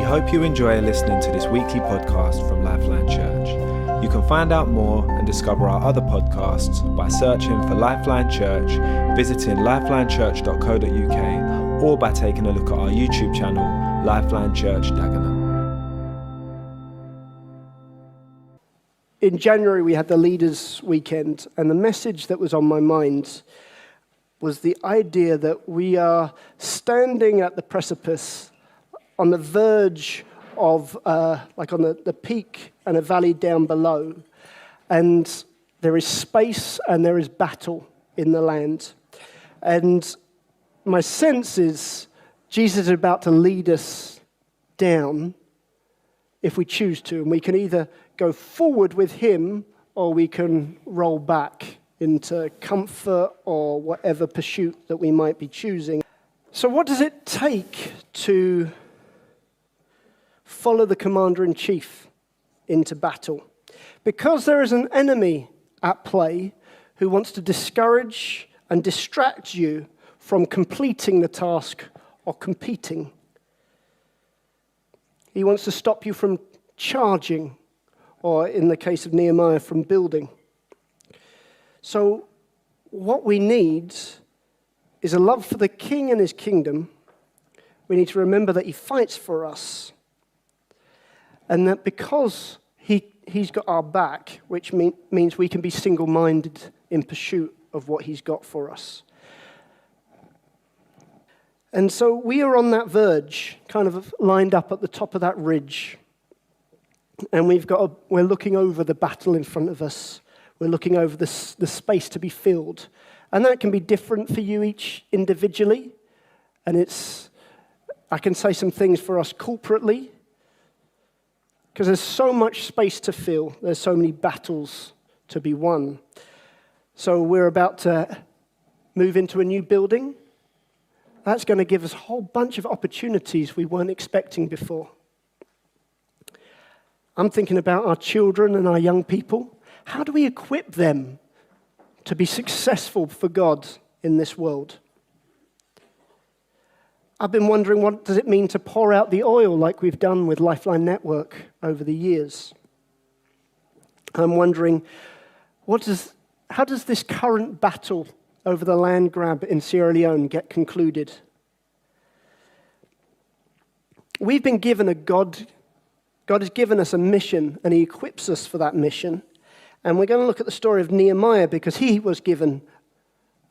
hope you enjoy listening to this weekly podcast from Lifeline Church. You can find out more and discover our other podcasts by searching for Lifeline Church, visiting lifelinechurch.co.uk, or by taking a look at our YouTube channel, Lifeline Church Dagenham. In January, we had the Leaders' Weekend, and the message that was on my mind was the idea that we are standing at the precipice, on the verge of, like on the peak and a valley down below, and there is space and there is battle in the land. And my sense is Jesus is about to lead us down if we choose to, and we can either go forward with him or we can roll back into comfort or whatever pursuit that we might be choosing. So what does it take to follow the commander-in-chief into battle? Because there is an enemy at play who wants to discourage and distract you from completing the task or competing. He wants to stop you from charging, or in the case of Nehemiah, from building. So what we need is a love for the king and his kingdom. We need to remember that he fights for us, and that because he's got our back, which means we can be single-minded in pursuit of what he's got for us. And so we are on that verge, kind of lined up at the top of that ridge. And we're looking over the battle in front of us. We're looking over the space to be filled. And that can be different for you each individually. And I can say some things for us corporately, because there's so much space to fill. There's so many battles to be won. So we're about to move into a new building. That's going to give us a whole bunch of opportunities we weren't expecting before. I'm thinking about our children and our young people. How do we equip them to be successful for God in this world? I've been wondering, what does it mean to pour out the oil like we've done with Lifeline Network over the years? I'm wondering, how does this current battle over the land grab in Sierra Leone get concluded? We've been given God has given us a mission, and he equips us for that mission. And we're going to look at the story of Nehemiah, because he was given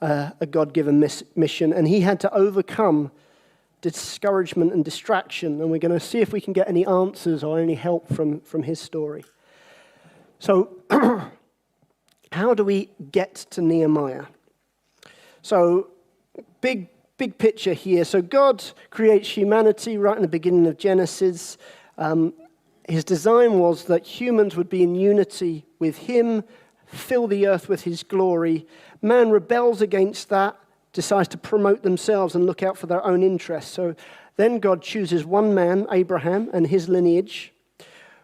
a God-given mission, and he had to overcome discouragement and distraction. And we're going to see if we can get any answers or any help from his story. So how do we get to Nehemiah? So big picture here. So God creates humanity right in the beginning of Genesis. His design was that humans would be in unity with him, fill the earth with his glory. Man rebels against that, decides to promote themselves and look out for their own interests. So then God chooses one man, Abraham, and his lineage,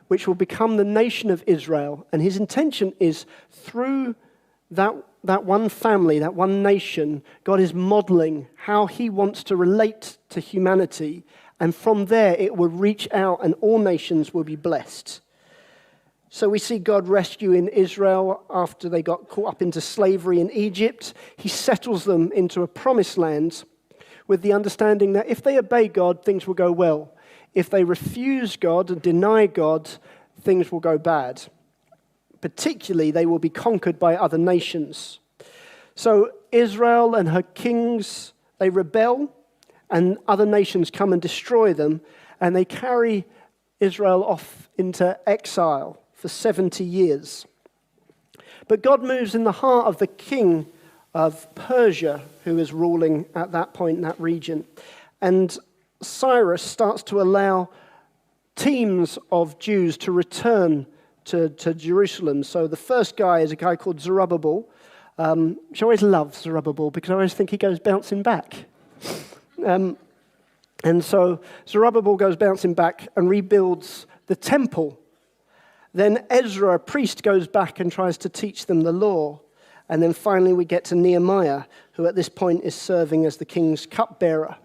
which will become the nation of Israel. And his intention is through that one family, that one nation, God is modeling how he wants to relate to humanity. And from there, it will reach out and all nations will be blessed. So we see God rescuing Israel after they got caught up into slavery in Egypt. He settles them into a promised land with the understanding that if they obey God, things will go well. If they refuse God and deny God, things will go bad. Particularly, they will be conquered by other nations. So Israel and her kings, they rebel, and other nations come and destroy them, and they carry Israel off into exile for 70 years. But God moves in the heart of the king of Persia, who is ruling at that point in that region. And Cyrus starts to allow teams of Jews to return to Jerusalem. So the first guy is a guy called Zerubbabel. Which I always love Zerubbabel because I always think he goes bouncing back. And so Zerubbabel goes bouncing back and rebuilds the temple. Then Ezra, a priest, goes back and tries to teach them the law. And then finally we get to Nehemiah, who at this point is serving as the king's cupbearer.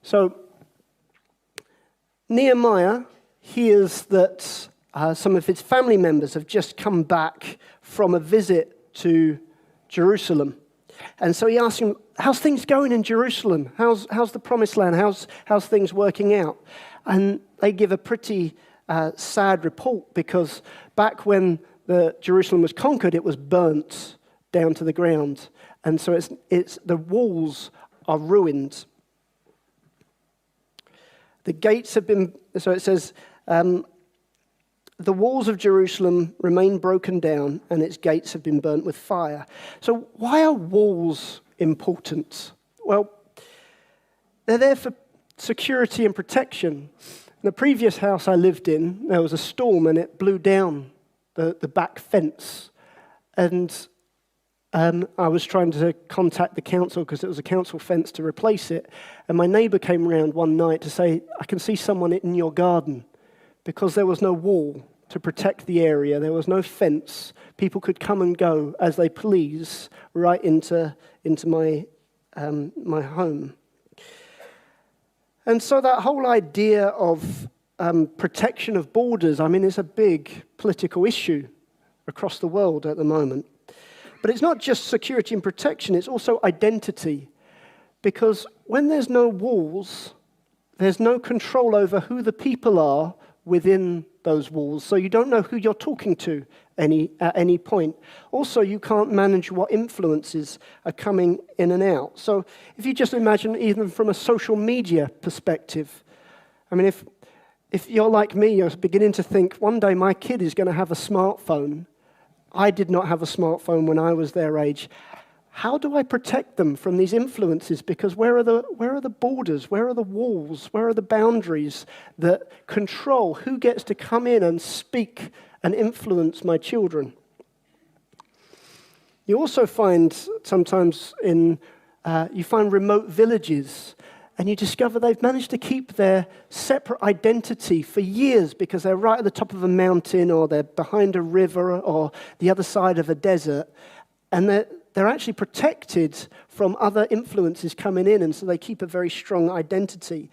So Nehemiah hears that some of his family members have just come back from a visit to Jerusalem. And so he asks him, how's things going in Jerusalem? How's the promised land? How's things working out? And they give a pretty sad report, because back when Jerusalem was conquered, it was burnt down to the ground. And so it's the walls are ruined. The gates have been, so it says, the walls of Jerusalem remain broken down and its gates have been burnt with fire. So why are walls important? Well, they're there for security and protection. In the previous house I lived in, there was a storm and it blew down the back fence. And I was trying to contact the council, because it was a council fence, to replace it. And my neighbour came around one night to say, I can see someone in your garden, because there was no wall to protect the area. There was no fence. People could come and go as they please right into my home. And so that whole idea of protection of borders, I mean, it's a big political issue across the world at the moment. But it's not just security and protection, it's also identity. Because when there's no walls, there's no control over who the people are within those walls. So you don't know who you're talking to at any point. Also, you can't manage what influences are coming in and out. So if you just imagine, even from a social media perspective, I mean, if you're like me, you're beginning to think, one day my kid is going to have a smartphone. I did not have a smartphone when I was their age. How do I protect them from these influences? Because where are the borders? Where are the walls? Where are the boundaries that control who gets to come in and speak and influence my children? You also find sometimes you find remote villages, and you discover they've managed to keep their separate identity for years, because they're right at the top of a mountain, or they're behind a river, or the other side of a desert, and they're actually protected from other influences coming in, and so they keep a very strong identity.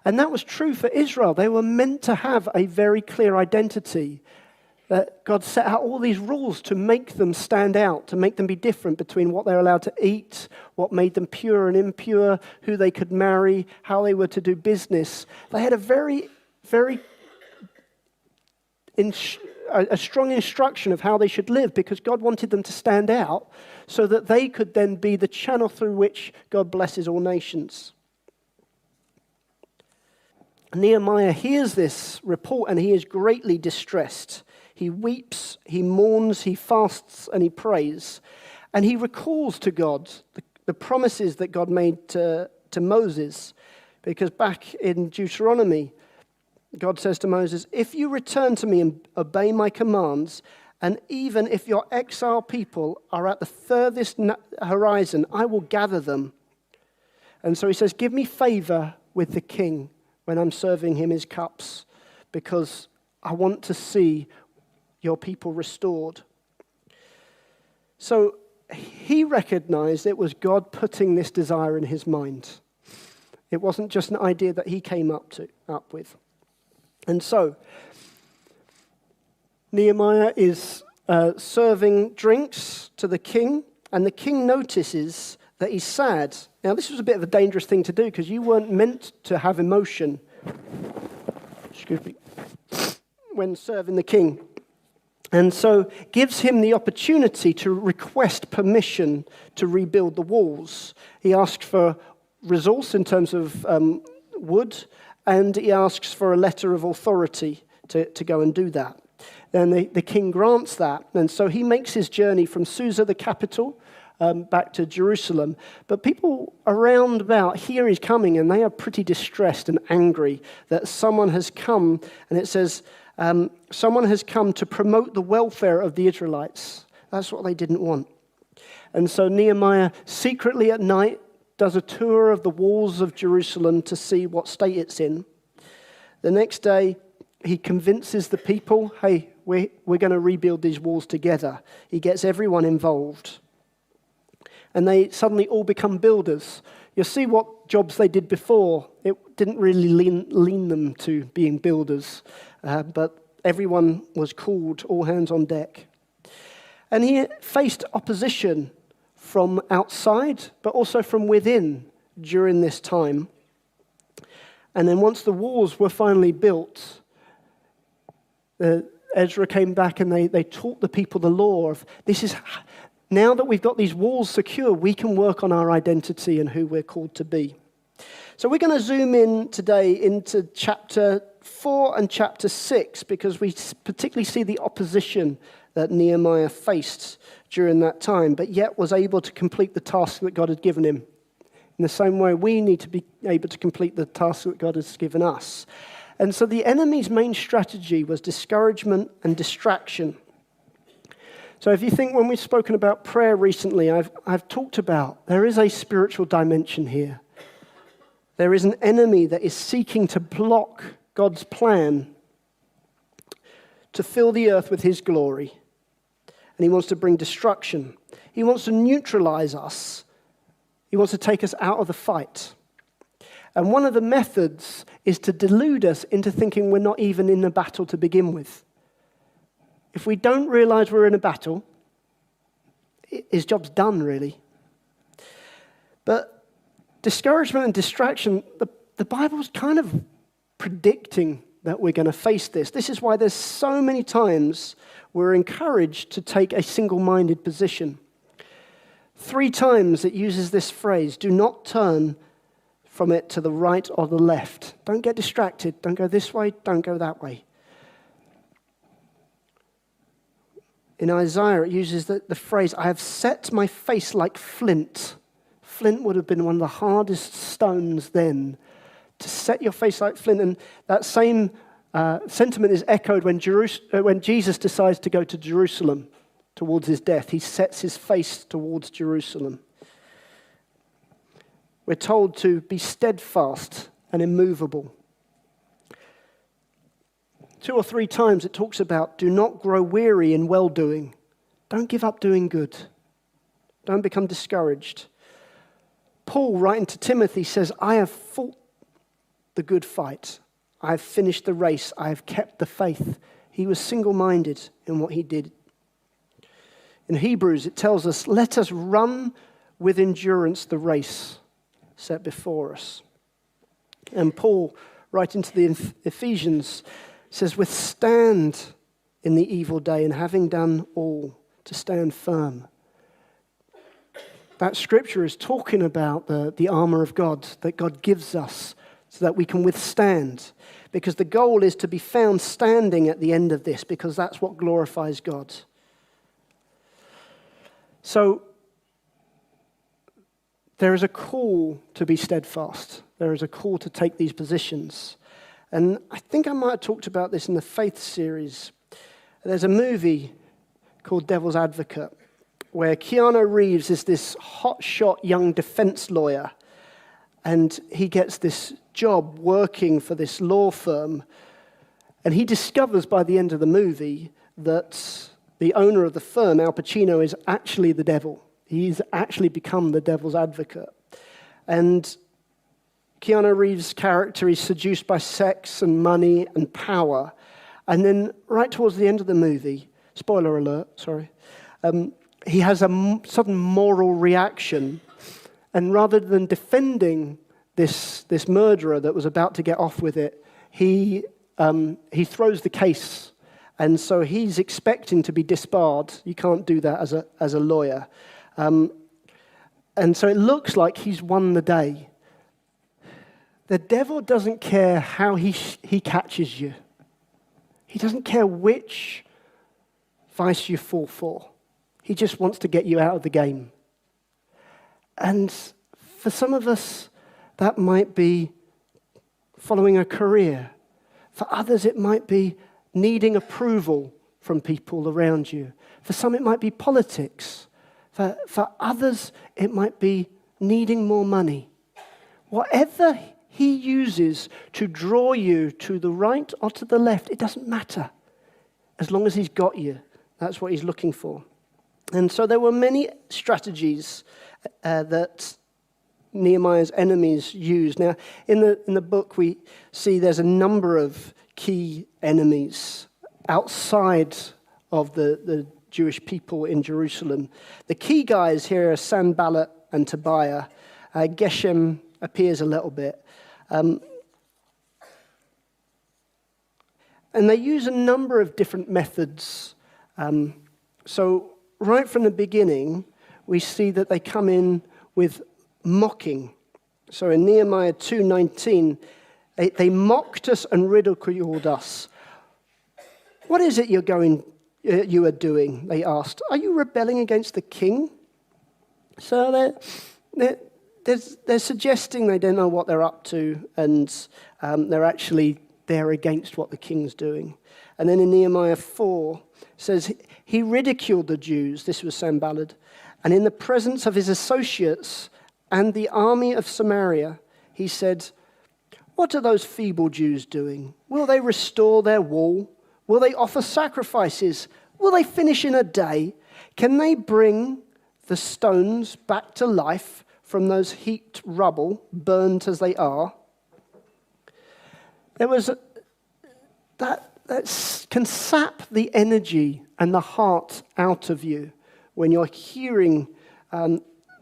And that was true for Israel. They were meant to have a very clear identity. That God set out all these rules to make them stand out, to make them be different between what they're allowed to eat, what made them pure and impure, who they could marry, how they were to do business. They had a very strong instruction of how they should live, because God wanted them to stand out so that they could then be the channel through which God blesses all nations. Nehemiah hears this report and he is greatly distressed. He weeps, he mourns, he fasts, and he prays. And he recalls to God the promises that God made to Moses. Because back in Deuteronomy, God says to Moses, if you return to me and obey my commands, and even if your exile people are at the furthest horizon, I will gather them. And so he says, give me favor with the king when I'm serving him his cups, because I want to see your people restored. So he recognized it was God putting this desire in his mind. It wasn't just an idea that he came up with. And so Nehemiah is serving drinks to the king, and the king notices that he's sad. Now, this was a bit of a dangerous thing to do, because you weren't meant to have emotion, when serving the king. And so gives him the opportunity to request permission to rebuild the walls. He asks for resource in terms of wood, and he asks for a letter of authority to go and do that. Then the king grants that, and so he makes his journey from Susa, the capital, back to Jerusalem. But people around about hear he's coming, and they are pretty distressed and angry that someone has come, and it says, someone has come to promote the welfare of the Israelites. That's what they didn't want. And so Nehemiah secretly at night does a tour of the walls of Jerusalem to see what state it's in. The next day, he convinces the people, hey, we're going to rebuild these walls together. He gets everyone involved. And they suddenly all become builders. You'll see what jobs they did before. didn't really lean them to being builders, but everyone was called, all hands on deck. And he faced opposition from outside, but also from within during this time. And then once the walls were finally built, Ezra came back and they taught the people the law of, now that we've got these walls secure, we can work on our identity and who we're called to be. So we're going to zoom in today into chapter 4 and chapter 6 because we particularly see the opposition that Nehemiah faced during that time, but yet was able to complete the task that God had given him. In the same way, we need to be able to complete the task that God has given us. And so the enemy's main strategy was discouragement and distraction. So if you think when we've spoken about prayer recently, I've talked about there is a spiritual dimension here. There is an enemy that is seeking to block God's plan to fill the earth with his glory. And he wants to bring destruction. He wants to neutralise us. He wants to take us out of the fight. And one of the methods is to delude us into thinking we're not even in a battle to begin with. If we don't realise we're in a battle, his job's done, really. But discouragement and distraction, the Bible's kind of predicting that we're going to face this. This is why there's so many times we're encouraged to take a single-minded position. 3 times it uses this phrase, do not turn from it to the right or the left. Don't get distracted. Don't go this way. Don't go that way. In Isaiah, it uses the phrase, I have set my face like flint. Flint would have been one of the hardest stones then, to set your face like flint. And that same sentiment is echoed when Jesus decides to go to Jerusalem towards his death. He sets his face towards Jerusalem. We're told to be steadfast and immovable. 2 or 3 times it talks about do not grow weary in well-doing. Don't give up doing good. Don't become discouraged. Paul, writing to Timothy, says, I have fought the good fight. I have finished the race. I have kept the faith. He was single-minded in what he did. In Hebrews, it tells us, let us run with endurance the race set before us. And Paul, writing to the Ephesians, says, withstand in the evil day, and having done all, to stand firm. That scripture is talking about the armor of God that God gives us so that we can withstand. Because the goal is to be found standing at the end of this, because that's what glorifies God. So, there is a call to be steadfast. There is a call to take these positions. And I think I might have talked about this in the Faith series. There's a movie called Devil's Advocate, where Keanu Reeves is this hotshot young defense lawyer, and he gets this job working for this law firm, and he discovers by the end of the movie that the owner of the firm, Al Pacino, is actually the devil. He's actually become the devil's advocate. And Keanu Reeves' character is seduced by sex and money and power. And then right towards the end of the movie, spoiler alert, sorry, he has a sudden moral reaction. And rather than defending this murderer that was about to get off with it, he throws the case. And so he's expecting to be disbarred. You can't do that as a lawyer. And so it looks like he's won the day. The devil doesn't care how he catches you. He doesn't care which vice you fall for. He just wants to get you out of the game. And for some of us, that might be following a career. For others, it might be needing approval from people around you. For some, it might be politics. For others, it might be needing more money. Whatever he uses to draw you to the right or to the left, it doesn't matter. As long as he's got you, that's what he's looking for. And so there were many strategies that Nehemiah's enemies used. Now, in the book, we see there's a number of key enemies outside of the Jewish people in Jerusalem. The key guys here are Sanballat and Tobiah. Geshem appears a little bit. And they use a number of different methods. So right from the beginning, we see that they come in with mocking. So in Nehemiah 2:19, they mocked us and ridiculed us. What is it you are doing? They asked. Are you rebelling against the king? So they're suggesting they don't know what they're up to, and they're against what the king's doing. And then in Nehemiah 4, it says, he ridiculed the Jews, this was Sanballat, and in the presence of his associates and the army of Samaria, he said, what are those feeble Jews doing? Will they restore their wall? Will they offer sacrifices? Will they finish in a day? Can they bring the stones back to life from those heaped rubble, burnt as they are? There was that can sap the energy and the heart out of you when you're hearing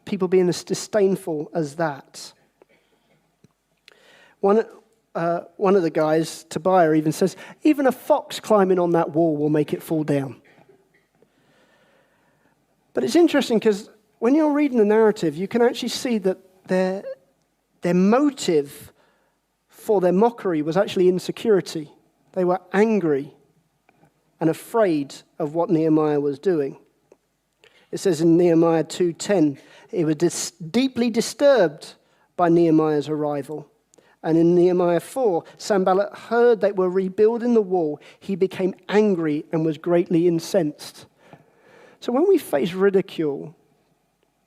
people being as disdainful as that. One of the guys, Tobiah, even says, even a fox climbing on that wall will make it fall down. But it's interesting because when you're reading the narrative, you can actually see that their motive for their mockery was actually insecurity. They were angry and afraid of what Nehemiah was doing. It says in Nehemiah 2:10, he was deeply disturbed by Nehemiah's arrival. And in Nehemiah 4, Sanballat heard they were rebuilding the wall. He became angry and was greatly incensed. So when we face ridicule,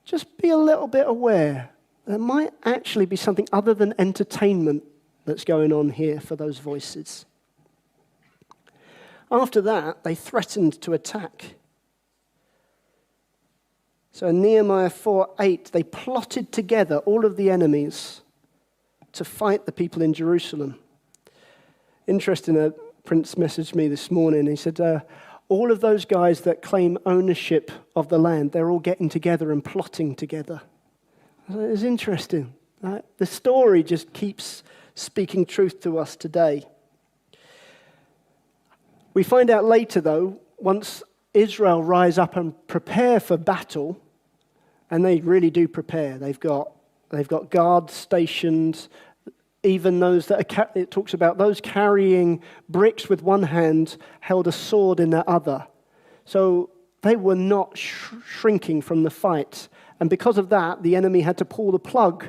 just be a little bit aware. There might actually be something other than entertainment that's going on here for those voices. After that, they threatened to attack. So in Nehemiah 4:8, they plotted together, all of the enemies, to fight the people in Jerusalem. Interesting, Prince messaged me this morning. He said, all of those guys that claim ownership of the land, they're all getting together and plotting together. It's interesting. Right? The story just keeps speaking truth to us today. We find out later, though, once Israel rise up and prepare for battle, and they really do prepare. They've got guards stationed, even those that it talks about those carrying bricks with one hand held a sword in their other. So they were not shrinking from the fight. And because of that, the enemy had to pull the plug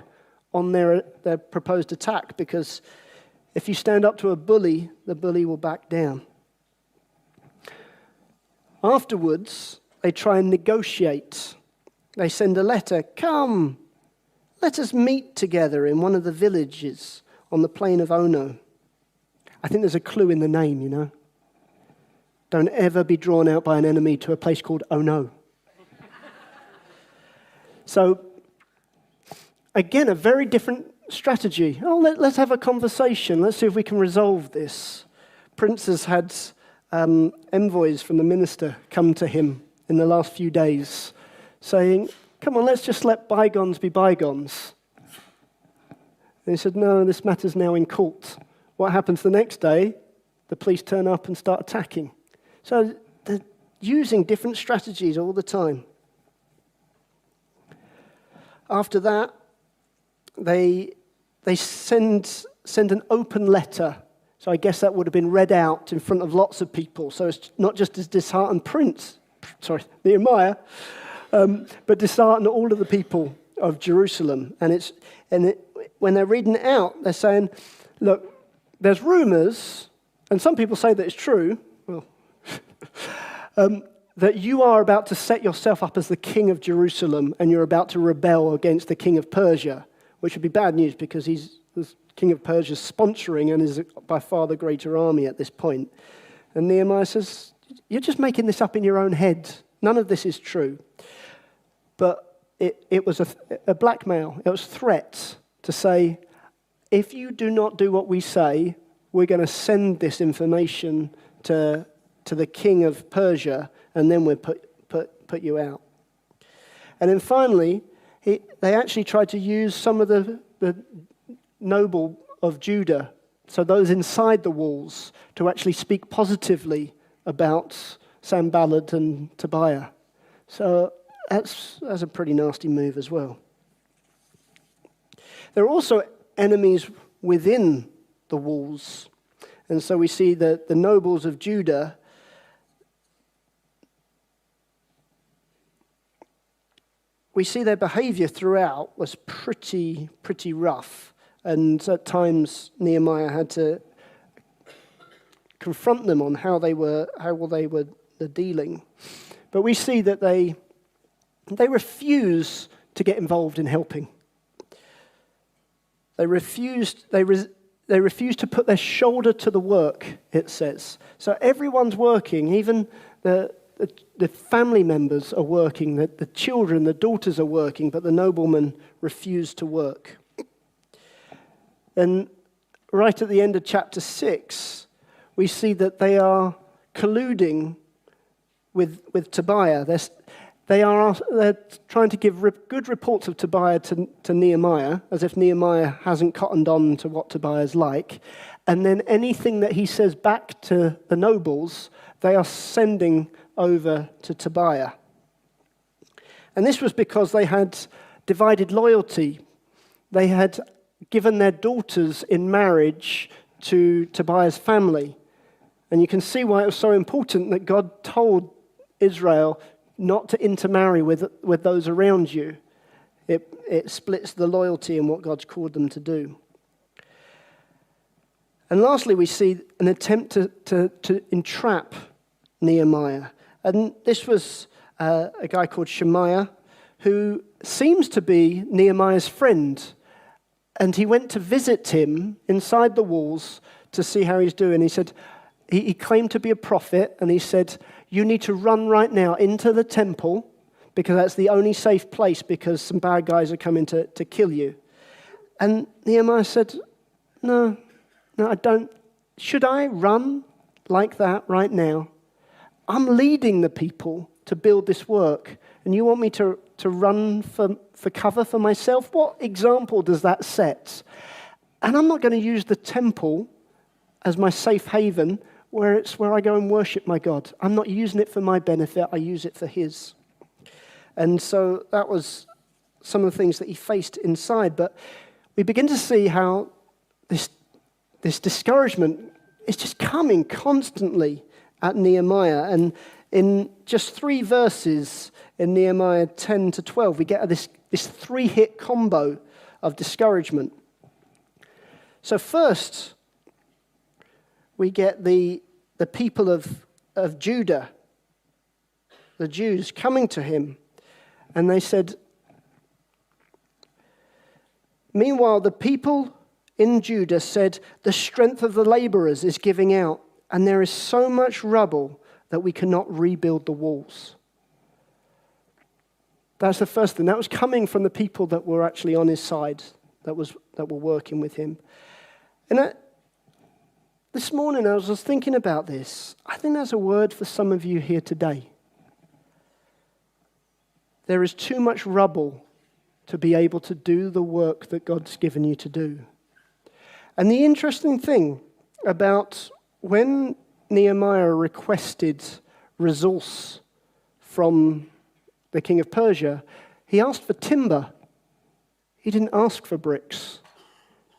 on their proposed attack, because if you stand up to a bully, the bully will back down. Afterwards, they try and negotiate. They send a letter, come, let us meet together in one of the villages on the plain of Ono. I think there's a clue in the name, you know. Don't ever be drawn out by an enemy to a place called Ono. So, again, a very different strategy. Let's have a conversation. Let's see if we can resolve this. Prince has had envoys from the minister come to him in the last few days saying, come on, let's just let bygones be bygones. And he said, no, this matter's now in court. What happens the next day? The police turn up and start attacking. So they're using different strategies all the time. After that, they send an open letter. So I guess that would have been read out in front of lots of people. So it's not just as disheartened Nehemiah, but disheartened all of the people of Jerusalem. When they're reading it out, they're saying, look, there's rumors, and some people say that it's true, that you are about to set yourself up as the king of Jerusalem, and you're about to rebel against the king of Persia, which would be bad news because he's the king of Persia sponsoring and is by far the greater army at this point. And Nehemiah says, you're just making this up in your own head. None of this is true. But it was a blackmail. It was threats to say, if you do not do what we say, we're going to send this information to the king of Persia, and then we'll put you out. And then finally, they actually tried to use some of the noble of Judah, so those inside the walls, to actually speak positively about Sanballat and Tobiah. So that's a pretty nasty move as well. There are also enemies within the walls. And so we see that the nobles of Judah, we see their behavior throughout was pretty rough. And at times Nehemiah had to confront them on how they were dealing. But we see that they refuse to get involved in helping. They refuse to put their shoulder to the work, it says. So everyone's working, even the family members are working, the children, the daughters are working, but the noblemen refuse to work. And right at the end of chapter 6, we see that they are colluding with Tobiah. They're trying to give good reports of Tobiah to Nehemiah, as if Nehemiah hasn't cottoned on to what Tobiah's like. And then anything that he says back to the nobles, they are sending over to Tobiah. And this was because they had divided loyalty. They had given their daughters in marriage to Tobiah's family. And you can see why it was so important that God told Israel not to intermarry with those around you. It splits the loyalty in what God's called them to do. And lastly, we see an attempt to entrap Nehemiah. And this was a guy called Shemaiah, who seems to be Nehemiah's friend. And he went to visit him inside the walls to see how he's doing. He said, he claimed to be a prophet, and he said, you need to run right now into the temple, because that's the only safe place, because some bad guys are coming to kill you. And Nehemiah said, no, I don't. Should I run like that right now? I'm leading the people to build this work, and you want me to run for cover for myself? What example does that set? And I'm not going to use the temple as my safe haven, where it's where I go and worship my God. I'm not using it for my benefit, I use it for his. And so that was some of the things that he faced inside. But we begin to see how this discouragement is just coming constantly at Nehemiah. And in just 3 verses in Nehemiah 10 to 12, we get this 3-hit combo of discouragement. So first, we get the people of Judah, the Jews, coming to him. And they said, meanwhile, the people in Judah said, the strength of the laborers is giving out, and there is so much rubble that we cannot rebuild the walls. That's the first thing. That was coming from the people that were actually on his side, that were working with him. And this morning, as I was thinking about this, I think there's a word for some of you here today. There is too much rubble to be able to do the work that God's given you to do. And the interesting thing about when Nehemiah requested resource from the king of Persia, he asked for timber. He didn't ask for bricks,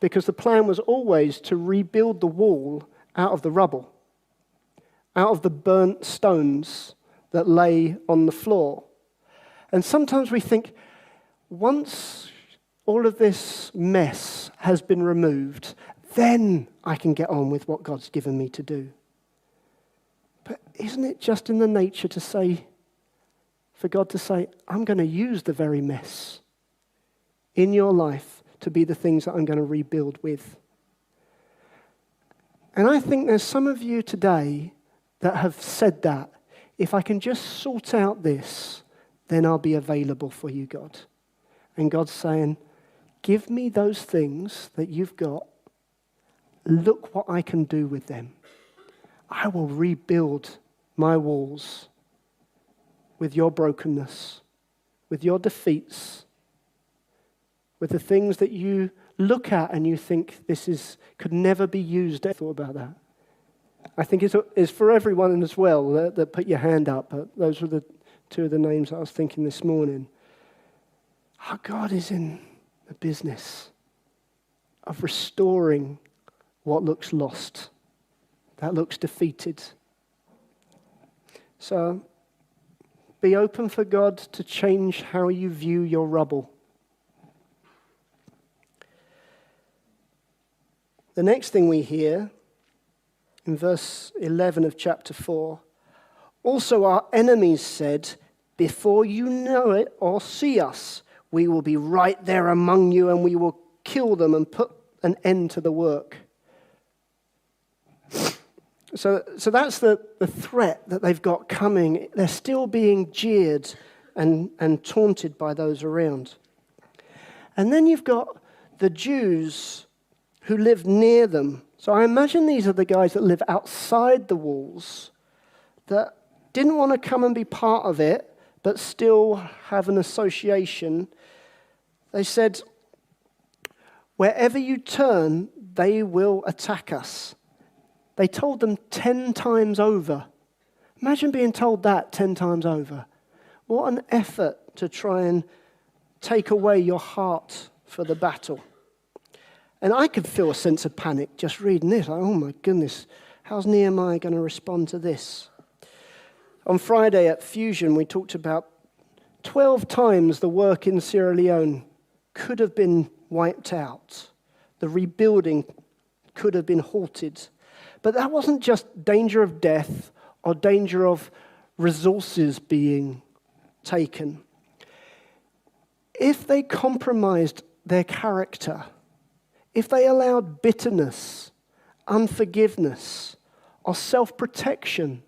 because the plan was always to rebuild the wall out of the rubble, out of the burnt stones that lay on the floor. And sometimes we think, once all of this mess has been removed, then I can get on with what God's given me to do. But isn't it just in the nature for God to say, I'm going to use the very mess in your life to be the things that I'm going to rebuild with? And I think there's some of you today that have said that, if I can just sort out this, then I'll be available for you, God. And God's saying, give me those things that you've got. Look what I can do with them. I will rebuild my walls with your brokenness, with your defeats, with the things that you look at and you think could never be used. I thought about that. I think it's for everyone as well that put your hand up. But those were the two of the names I was thinking this morning. Our God is in the business of restoring what looks lost, that looks defeated. So be open for God to change how you view your rubble. The next thing we hear in verse 11 of chapter 4, also our enemies said, before you know it or see us, we will be right there among you and we will kill them and put an end to the work. So that's the threat that they've got coming. They're still being jeered and taunted by those around. And then you've got the Jews who live near them. So I imagine these are the guys that live outside the walls that didn't want to come and be part of it, but still have an association. They said, wherever you turn, they will attack us. They told them 10 times over. Imagine being told that 10 times over. What an effort to try and take away your heart for the battle. And I could feel a sense of panic just reading this. Like, oh my goodness, how's Nehemiah going to respond to this? On Friday at Fusion, we talked about 12 times the work in Sierra Leone could have been wiped out. The rebuilding could have been halted. But that wasn't just danger of death or danger of resources being taken. If they compromised their character, if they allowed bitterness, unforgiveness, or self-protection,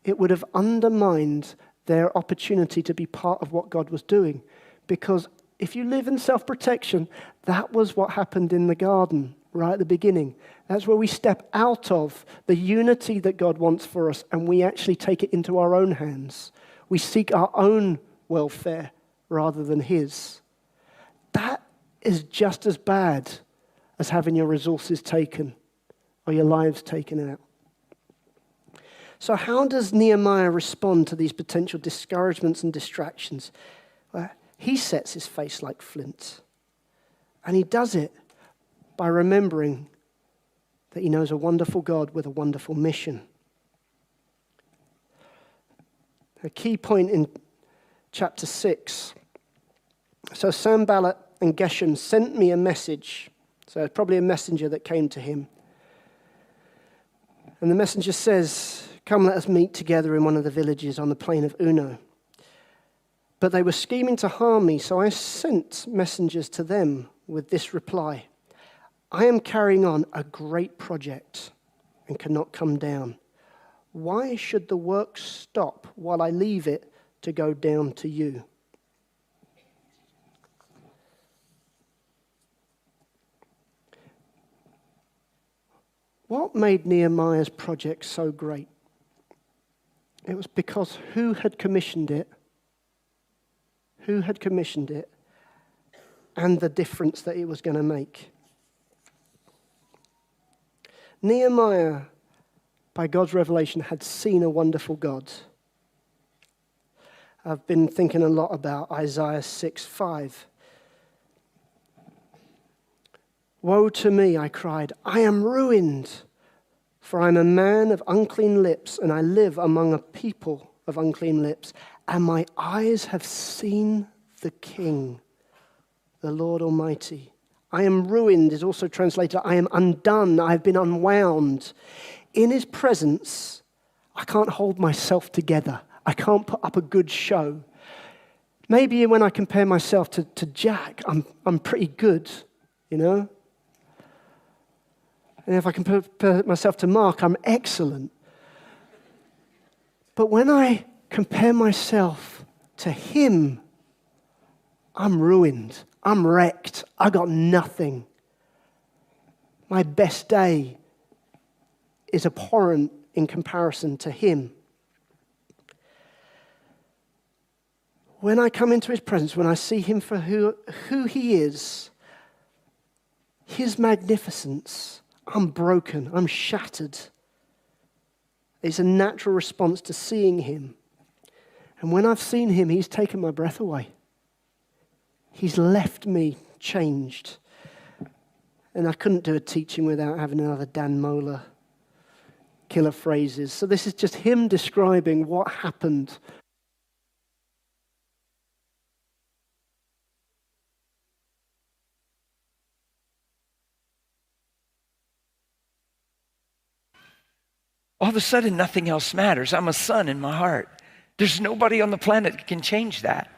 it would have undermined their opportunity to be part of what God was doing. Because if you live in self-protection, that was what happened in the garden right at the beginning. That's where we step out of the unity that God wants for us and we actually take it into our own hands. We seek our own welfare rather than His. That is just as bad as having your resources taken or your lives taken out. So how does Nehemiah respond to these potential discouragements and distractions? Well, he sets his face like flint. And he does it by remembering that he knows a wonderful God with a wonderful mission. A key point in chapter 6. So Sanballat and Geshem sent me a message. So it's probably a messenger that came to him. And the messenger says, come, let us meet together in one of the villages on the plain of Uno. But they were scheming to harm me, so I sent messengers to them with this reply. I am carrying on a great project and cannot come down. Why should the work stop while I leave it to go down to you? What made Nehemiah's project so great? It was because who had commissioned it? Who had commissioned it? And the difference that it was going to make. Nehemiah, by God's revelation, had seen a wonderful God. I've been thinking a lot about Isaiah 6:5. Woe to me, I cried, I am ruined, for I am a man of unclean lips, and I live among a people of unclean lips, and my eyes have seen the King, the Lord Almighty. I am ruined is also translated, I am undone, I have been unwound. In His presence, I can't hold myself together. I can't put up a good show. Maybe when I compare myself to Jack, I'm pretty good, you know? And if I compare myself to Mark, I'm excellent. But when I compare myself To him, I'm ruined. I'm wrecked. I got nothing. My best day is abhorrent in comparison to him. When I come into his presence, when I see him for who he is, his magnificence, I'm broken, I'm shattered. It's a natural response to seeing him. And when I've seen him, he's taken my breath away. He's left me changed. And I couldn't do a teaching without having another Dan Moeller killer phrases. So this is just him describing what happened. All of a sudden, nothing else matters. I'm a son in my heart. There's nobody on the planet that can change that.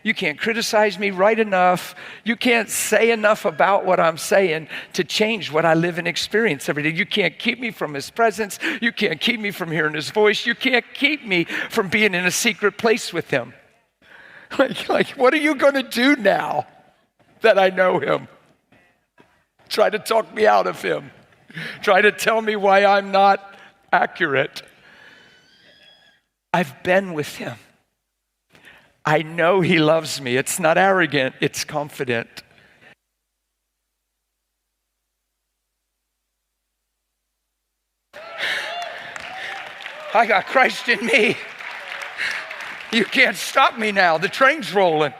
You can't criticize me right enough. You can't say enough about what I'm saying to change what I live and experience every day. You can't keep me from his presence. You can't keep me from hearing his voice. You can't keep me from being in a secret place with him. Like, what are you going to do now that I know him? Try to talk me out of him. Try to tell me why I'm not accurate. I've been with him. I know he loves me. It's not arrogant, it's confident. I got Christ in me. You can't stop me now. The train's rolling.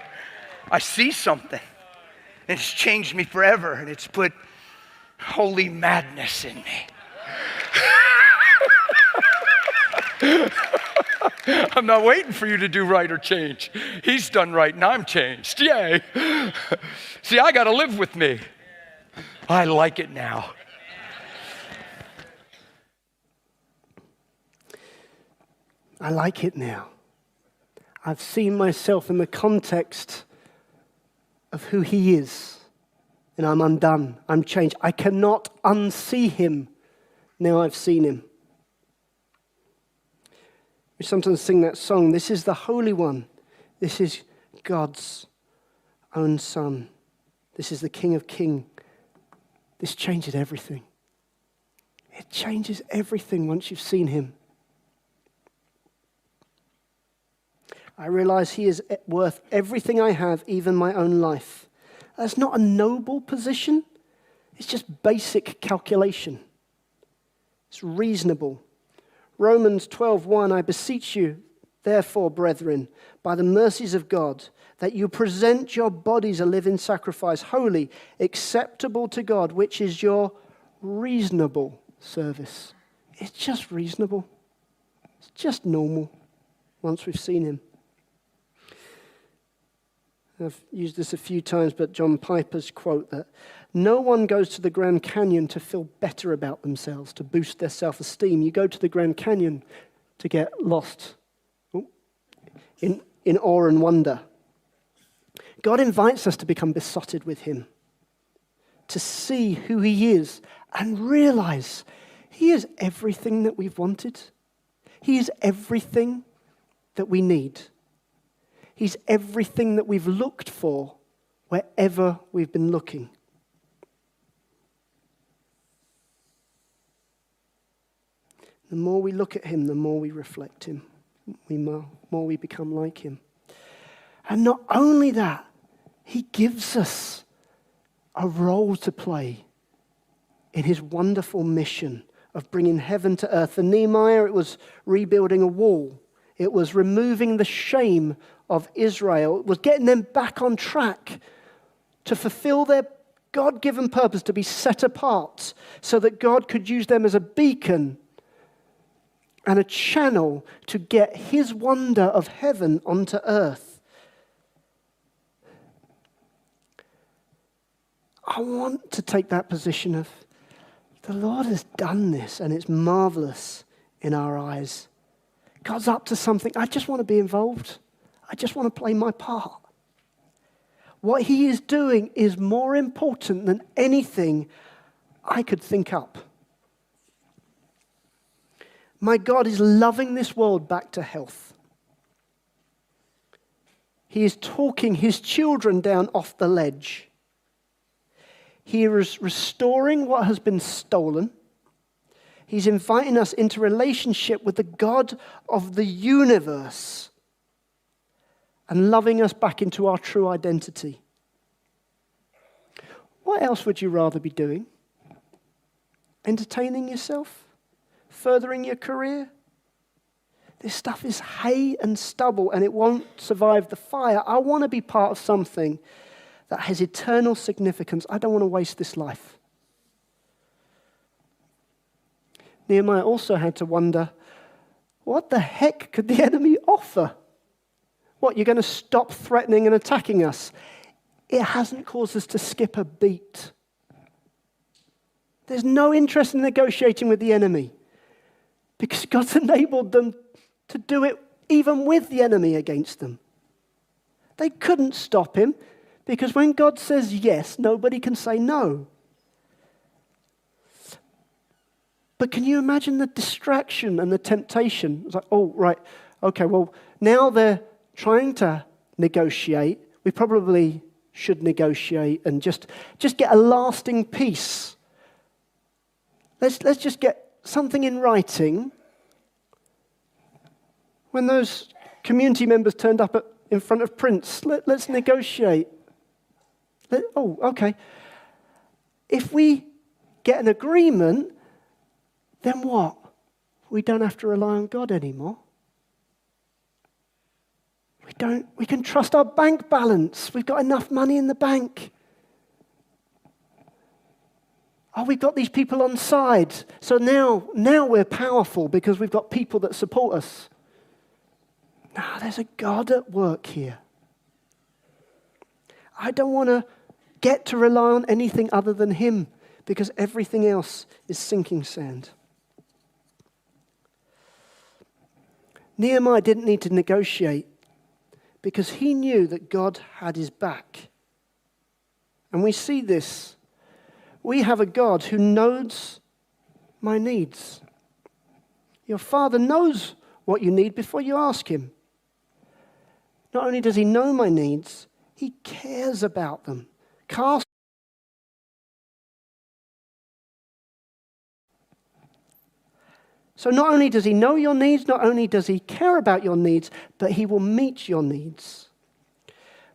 I see something. And it's changed me forever, and it's put holy madness in me. I'm not waiting for you to do right or change. He's done right and I'm changed. Yay. See, I got to live with me. I like it now. I like it now. I've seen myself in the context of who he is, and I'm undone. I'm changed. I cannot unsee him now I've seen him. We sometimes sing that song, this is the Holy One. This is God's own Son. This is the King of Kings. This changes everything. It changes everything once you've seen him. I realize he is worth everything I have, even my own life. That's not a noble position. It's just basic calculation. It's reasonable. Romans 12:1, I beseech you, therefore, brethren, by the mercies of God, that you present your bodies a living sacrifice, holy, acceptable to God, which is your reasonable service. It's just reasonable. It's just normal once we've seen him. I've used this a few times, but John Piper's quote that no one goes to the Grand Canyon to feel better about themselves, to boost their self-esteem. You go to the Grand Canyon to get lost in awe and wonder. God invites us to become besotted with him, to see who he is and realize he is everything that we've wanted. He is everything that we need. He's everything that we've looked for wherever we've been looking. The more we look at him, the more we reflect him. The more we become like him. And not only that, he gives us a role to play in his wonderful mission of bringing heaven to earth. For Nehemiah, it was rebuilding a wall. It was removing the shame of Israel. It was getting them back on track to fulfill their God-given purpose, to be set apart so that God could use them as a beacon and a channel to get his wonder of heaven onto earth. I want to take that position of the Lord has done this and it's marvelous in our eyes. God's up to something. I just want to be involved. I just want to play my part. What he is doing is more important than anything I could think up. My God is loving this world back to health. He is talking his children down off the ledge. He is restoring what has been stolen. He's inviting us into relationship with the God of the universe and loving us back into our true identity. What else would you rather be doing? Entertaining yourself? Furthering your career? This stuff is hay and stubble and it won't survive the fire. I want to be part of something that has eternal significance. I don't want to waste this life. Nehemiah also had to wonder, what the heck could the enemy offer? What, you're going to stop threatening and attacking us? It hasn't caused us to skip a beat. There's no interest in negotiating with the enemy because God's enabled them to do it even with the enemy against them. They couldn't stop him because when God says yes, nobody can say no. But can you imagine the distraction and the temptation? It's like, oh, right, okay, well, now they're trying to negotiate. We probably should negotiate and just get a lasting peace. Let's just get something in writing. When those community members turned up in front of Prince, let's negotiate. Oh, okay. If we get an agreement, then what? We don't have to rely on God anymore. We can trust our bank balance. We've got enough money in the bank. Oh, we've got these people on side. So now we're powerful because we've got people that support us. No, there's a God at work here. I don't want to get to rely on anything other than him because everything else is sinking sand. Nehemiah didn't need to negotiate because he knew that God had his back. And we see this. We have a God who knows my needs. Your Father knows what you need before you ask him. Not only does he know my needs, he cares about them. So not only does he know your needs, not only does he care about your needs, but he will meet your needs.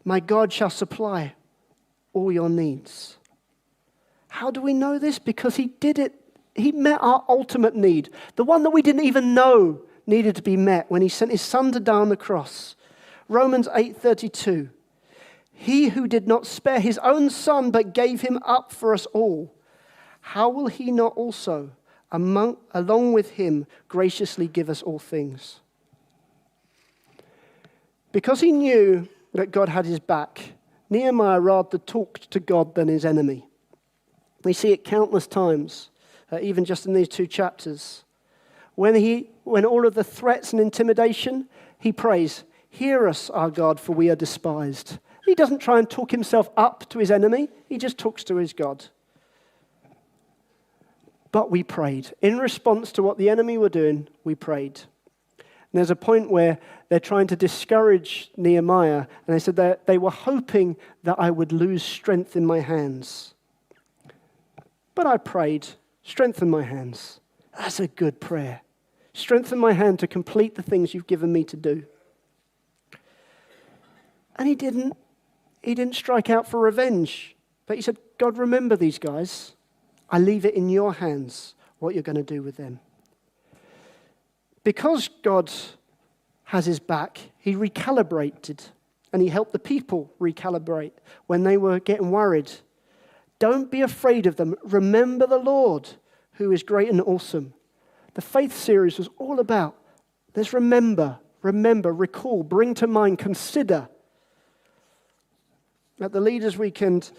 My God shall supply all your needs. How do we know this? Because he did it. He met our ultimate need, the one that we didn't even know needed to be met when he sent his son to die on the cross. Romans 8:32. He who did not spare his own son but gave him up for us all, how will he not also, along with him, graciously give us all things? Because he knew that God had his back, Nehemiah rather talked to God than his enemy. We see it countless times, even just in these 2 chapters. When all of the threats and intimidation, he prays, "Hear us, our God, for we are despised." He doesn't try and talk himself up to his enemy. He just talks to his God. But we prayed. In response to what the enemy were doing, we prayed. And there's a point where they're trying to discourage Nehemiah, and they said that they were hoping that I would lose strength in my hands. But I prayed, strengthen my hands. That's a good prayer. Strengthen my hand to complete the things you've given me to do. And he didn't strike out for revenge. But he said, God, remember these guys. I leave it in your hands what you're going to do with them. Because God has his back, he recalibrated and he helped the people recalibrate when they were getting worried. Don't be afraid of them. Remember the Lord, who is great and awesome. The Faith series was all about, let's remember, recall, bring to mind, consider. At the Leaders Weekend,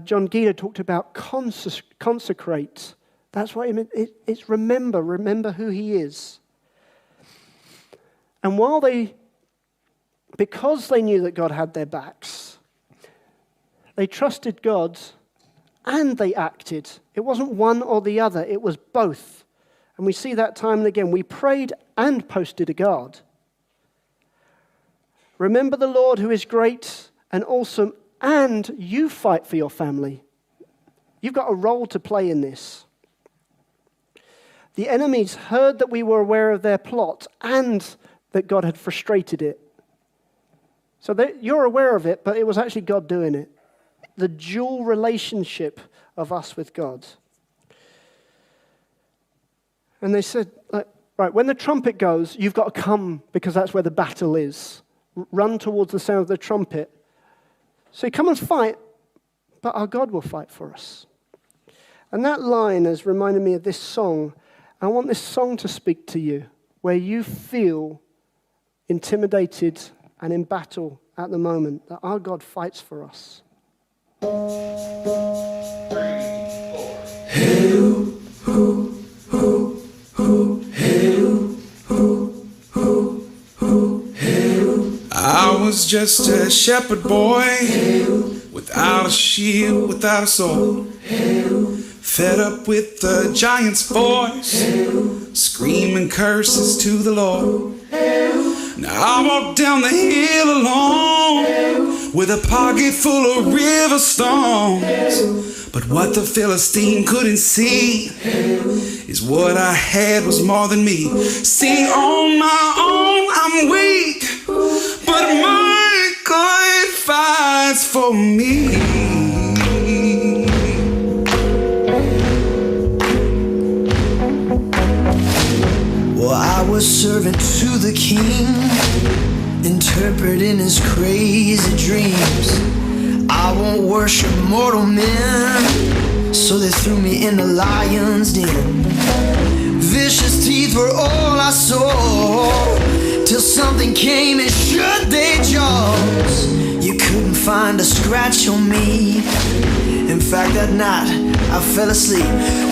John Guido talked about consecrate. That's what it meant. It's remember who he is. And because they knew that God had their backs, they trusted God and they acted. It wasn't one or the other, it was both. And we see that time and again. We prayed and posted a guard. Remember the Lord who is great and awesome, and you fight for your family. You've got a role to play in this. The enemies heard that we were aware of their plot and that God had frustrated it. So you're aware of it, but it was actually God doing it. The dual relationship of us with God. And they said, right, when the trumpet goes, you've got to come because that's where the battle is. Run towards the sound of the trumpet. So come and fight, but our God will fight for us. And that line has reminded me of this song. I want this song to speak to you, where you feel intimidated and in battle at the moment, that our God fights for us. 3, 4. I was just a shepherd boy, without a shield, without a sword, fed up with the giant's voice, screaming curses to the Lord. Now I walk down the hill alone, with a pocket full of river stones. But what the Philistine couldn't see is what I had was more than me. See, on my own I'm weak, but my God fights for me. Well, I was servant to the king, interpreting his crazy dreams. I won't worship mortal men, so they threw me in the lion's den. Vicious teeth were all I saw, till something came and shut their jaws. You couldn't find a scratch on me. In fact, that night I fell asleep.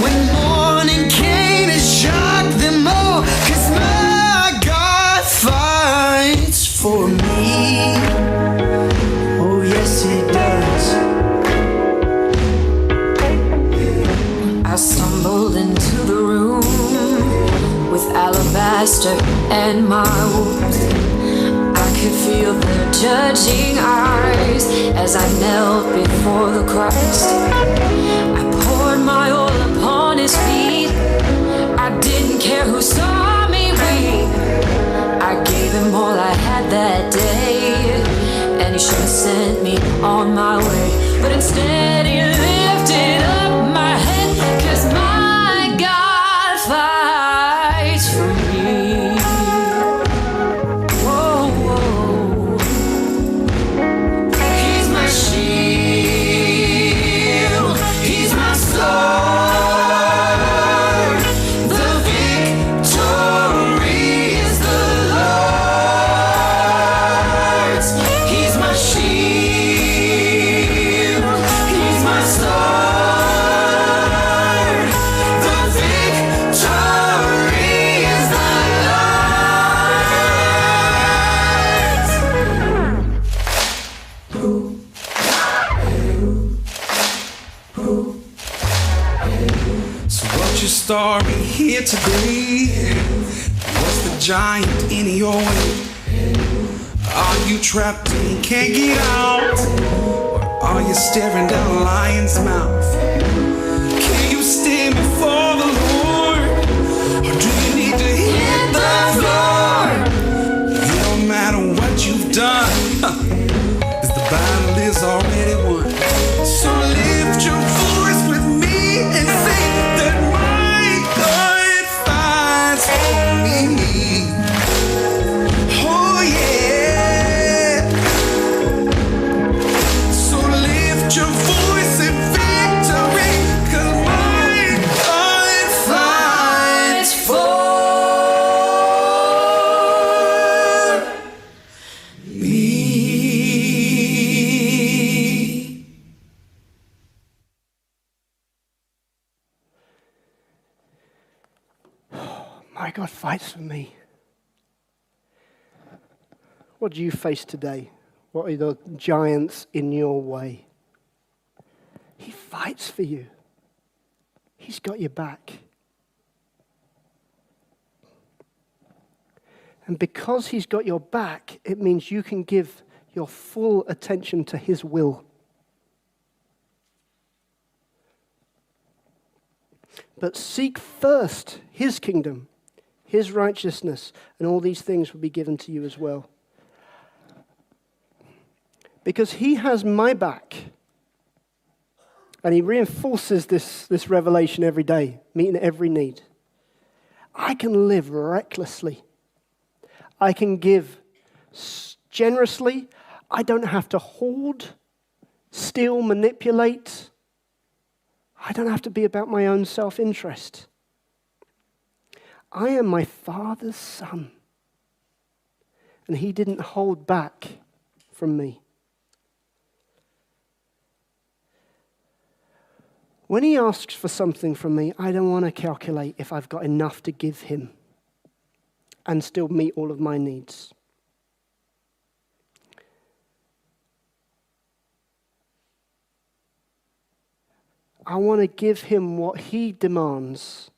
When morning came, it shocked them all, 'cause my God fights for me. Oh yes, he does. I stumbled into the room with alabaster and my wounds. I could feel their judging eyes as I knelt before the Christ. I poured my oil upon his feet. I didn't care who saw me weep. I gave him all I had that day, and he should have sent me on my way. But instead he lifted up my head, 'cause my God fights for me. Whoa, whoa. He's my shield, he's my sword. The victory is the Lord's. He's my shield, he's my sword. The victory is the Lord's. So what's your story here today? What's the giant in your way? Are you trapped and can't get out? Or are you staring down a lion's mouth? Can you stand before the Lord? Or do you need to hit the floor? It don't matter what you've done, 'cause the battle is already won. So lift your voice with me and say that my God fights for me. Oh yeah. So lift your voice in victory, 'cause my God fights for me. My God fights for me. What do you face today? What are the giants in your way? He fights for you. He's got your back. And because he's got your back, it means you can give your full attention to his will. But seek first his kingdom, his righteousness, and all these things will be given to you as well. Because he has my back. And he reinforces this revelation every day, meeting every need. I can live recklessly. I can give generously. I don't have to hoard, steal, manipulate. I don't have to be about my own self-interest. I am my Father's son. And he didn't hold back from me. When he asks for something from me, I don't want to calculate if I've got enough to give him and still meet all of my needs. I want to give him what he demands,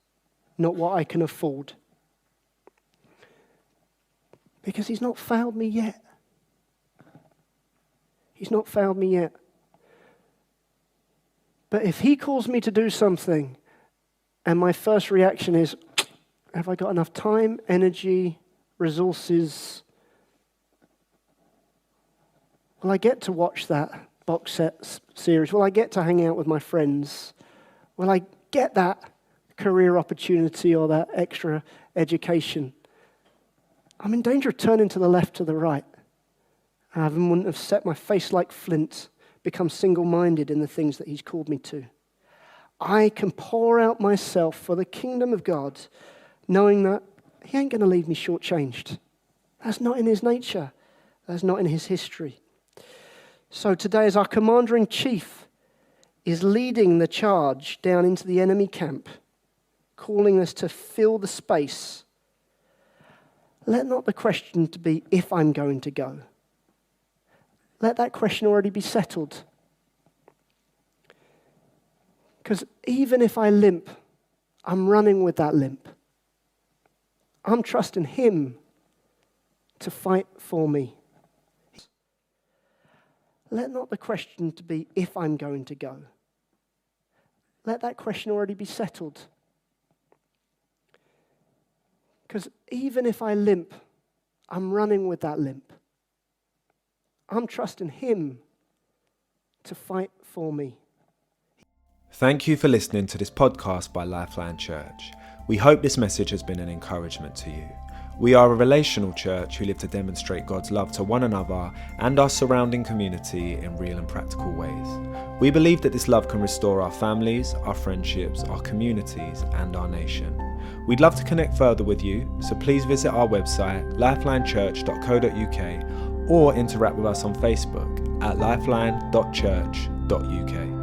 not what I can afford. Because he's not failed me yet. He's not failed me yet. But if he calls me to do something, and my first reaction is, have I got enough time, energy, resources? Will I get to watch that box set series? Will I get to hang out with my friends? Will I get that career opportunity or that extra education? I'm in danger of turning to the left, to the right. I wouldn't have set my face like flint, become single-minded in the things that he's called me to. I can pour out myself for the kingdom of God, knowing that he ain't going to leave me shortchanged. That's not in his nature. That's not in his history. So today, as our commander-in-chief is leading the charge down into the enemy camp, calling us to fill the space, let not the question to be if I'm going to go. Let that question already be settled. Because even if I limp, I'm running with that limp. I'm trusting him to fight for me. Let not the question to be if I'm going to go. Let that question already be settled. Because even if I limp, I'm running with that limp. I'm trusting him to fight for me. Thank you for listening to this podcast by Lifeline Church. We hope this message has been an encouragement to you. We are a relational church who live to demonstrate God's love to one another and our surrounding community in real and practical ways. We believe that this love can restore our families, our friendships, our communities, and our nation. We'd love to connect further with you, so please visit our website, lifelinechurch.co.uk, or interact with us on Facebook at lifeline.church.uk.